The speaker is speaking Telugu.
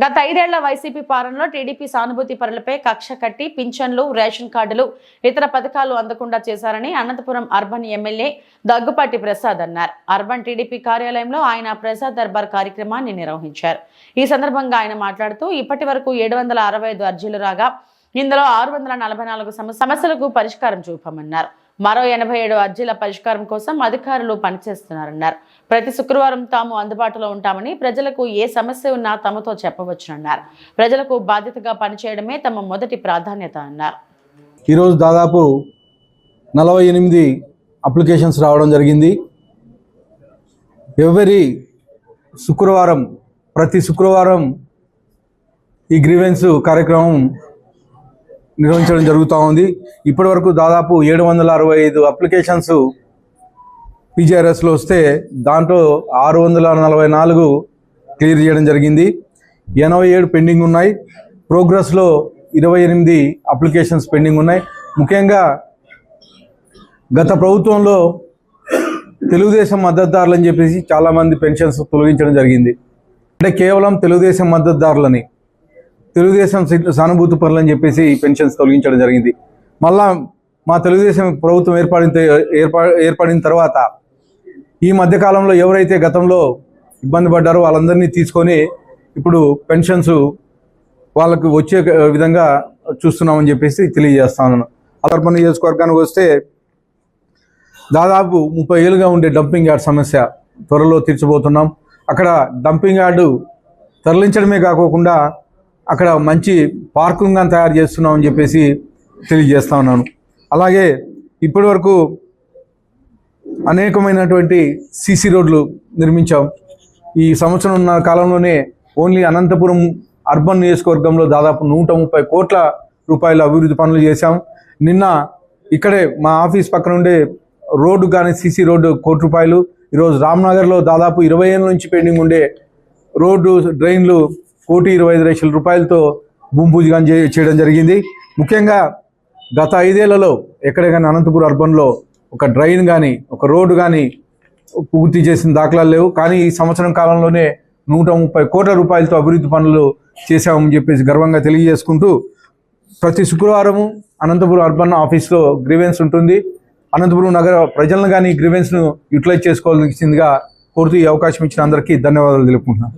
గత 5 ఏళ్ల వైసీపీ పాలనలో టీడీపీ సానుభూతి పరులపై కక్ష కట్టి పింఛన్లు, రేషన్ కార్డులు, ఇతర పథకాలు అందకుండా చేశారని అనంతపురం అర్బన్ ఎమ్మెల్యే దగ్గుపాటి ప్రసాద్ అన్నారు. అర్బన్ టీడీపీ కార్యాలయంలో ఆయన ప్రసాద్ దర్బార్ కార్యక్రమాన్ని నిర్వహించారు. ఈ సందర్భంగా ఆయన మాట్లాడుతూ ఇప్పటి వరకు 765 అర్జీలు రాగా ఇందులో 644 సమస్యలకు పరిష్కారం చూపామన్నారు. మరో 87 అర్జీల పరిష్కారం కోసం అధికారులు పనిచేస్తున్నారన్నారు. ప్రతి శుక్రవారం తాము అందుబాటులో ఉంటామని, ప్రజలకు ఏ సమస్య ఉన్నా తమతో చెప్పవచ్చునన్నారు. ప్రజలకు బాధ్యతగా పనిచేయడమే తమ మొదటి ప్రాధాన్యత అన్నారు. ఈరోజు దాదాపు 48 అప్లికేషన్స్ రావడం జరిగింది. ప్రతి శుక్రవారం ఈ గ్రీవెన్స్ కార్యక్రమం నిర్వహించడం జరుగుతూ ఉంది. ఇప్పటి వరకు దాదాపు 765 అప్లికేషన్స్ పీజీఆర్ఎస్లో వస్తే దాంట్లో 644 క్లియర్ చేయడం జరిగింది. 87 పెండింగ్ ఉన్నాయి. ప్రోగ్రెస్లో 28 అప్లికేషన్స్ పెండింగ్ ఉన్నాయి. ముఖ్యంగా గత ప్రభుత్వంలో తెలుగుదేశం మద్దతుదారులు అని చెప్పేసి చాలామంది పెన్షన్స్ తొలగించడం జరిగింది. అంటే కేవలం తెలుగుదేశం మద్దతుదారులని, తెలుగుదేశం సానుభూతి పరులు అని చెప్పేసి పెన్షన్స్ తొలగించడం జరిగింది. మళ్ళా మా తెలుగుదేశం ప్రభుత్వం ఏర్పడిన తర్వాత ఈ మధ్యకాలంలో ఎవరైతే గతంలో ఇబ్బంది పడ్డారో వాళ్ళందరినీ తీసుకొని ఇప్పుడు పెన్షన్స్ వాళ్ళకు వచ్చే విధంగా చూస్తున్నామని చెప్పేసి తెలియజేస్తాను. అర్బన్ నియోజకవర్గానికి వస్తే దాదాపు 30 ఏళ్ళుగా ఉండే డంపింగ్ యార్డ్ సమస్య త్వరలో తీర్చబోతున్నాం. అక్కడ డంపింగ్ యార్డు తరలించడమే కాకుండా అక్కడ మంచి పార్కింగ్గా తయారు చేస్తున్నామని చెప్పేసి తెలియజేస్తా ఉన్నాను. అలాగే ఇప్పటి వరకు అనేకమైనటువంటి సీసీ రోడ్లు నిర్మించాం. ఈ సంవత్సరం ఉన్న కాలంలోనే ఓన్లీ అనంతపురం అర్బన్ నియోజకవర్గంలో దాదాపు 130 కోట్ల రూపాయల అభివృద్ధి పనులు చేశాం. నిన్న ఇక్కడే మా ఆఫీస్ పక్కన ఉండే రోడ్డు కానీ సీసీ రోడ్డు ₹1 కోటి. ఈరోజు రామ్నగర్లో దాదాపు 20 ఏళ్ళ నుంచి పెండింగ్ ఉండే రోడ్డు, డ్రైన్లు ₹1,25,00,000 భూమి పూజ చేయడం జరిగింది. ముఖ్యంగా గత 5 ఏళ్లలో ఎక్కడే కానీ అనంతపురం అర్బన్లో ఒక డ్రైన్ కానీ ఒక రోడ్డు కానీ పూర్తి చేసిన దాఖలాలు లేవు. కానీ ఈ సంవత్సరం కాలంలోనే ₹130 కోట్ల అభివృద్ధి పనులు చేశామని చెప్పేసి గర్వంగా తెలియజేసుకుంటూ, ప్రతి శుక్రవారము అనంతపురం అర్బన్ ఆఫీస్లో గ్రీవెన్స్ ఉంటుంది. అనంతపురం నగర ప్రజలను కానీ గ్రీవెన్స్ను యూటిలైజ్ చేసుకోవాల్సిందిగా కోరుతూ ఈ అవకాశం ఇచ్చిన అందరికీ ధన్యవాదాలు తెలుపుకుంటున్నాను.